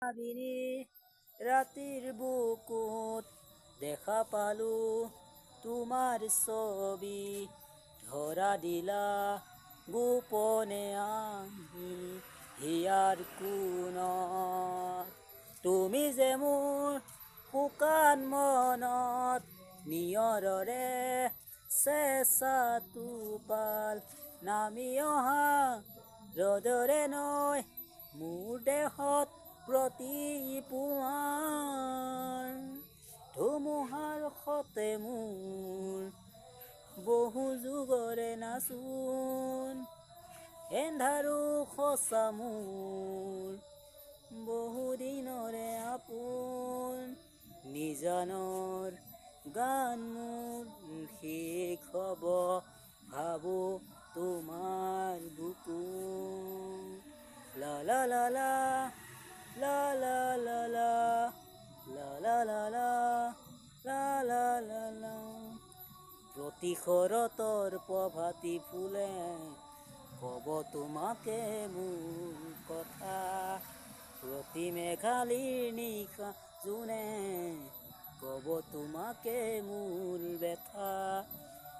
ভাবিনি ৰাতিৰ বুকুত দেখা পালো তোমাৰ ছবি ধৰা দিলা গোপনে আহি হিয়াৰ কোণত তুমি যে মোৰ শুকান মনত নিয়ৰৰে চেঁচা টোপাল নামি অহা ৰ'দৰে নৈ মোৰ দেহত প্ৰতি পুৱাৰ ধুমুহাৰ সতে মোৰ বহু যুগৰে নাচোন এন্ধাৰো সঁচা মোৰ বহু দিনৰে আপোন নিজানৰ গান মোৰ শেষ হ'ব ভাবো তোমাৰ বুকুত লা লা লা লা লা লা লা লা লা লা লা লা লা লা লা লা প্ৰতি শৰতৰ প্ৰভাতী ফুলে ক'ব তোমাকে মোৰ কথা প্ৰতি মেঘালীৰ নিশা জোনে ক'ব তোমাকে মোৰ ব্যথা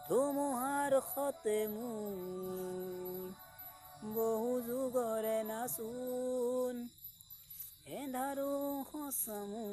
ধুমুহাৰ সতে মোৰ বহু যুগৰে নাচোন এন্ধাৰো সঁচা মোৰ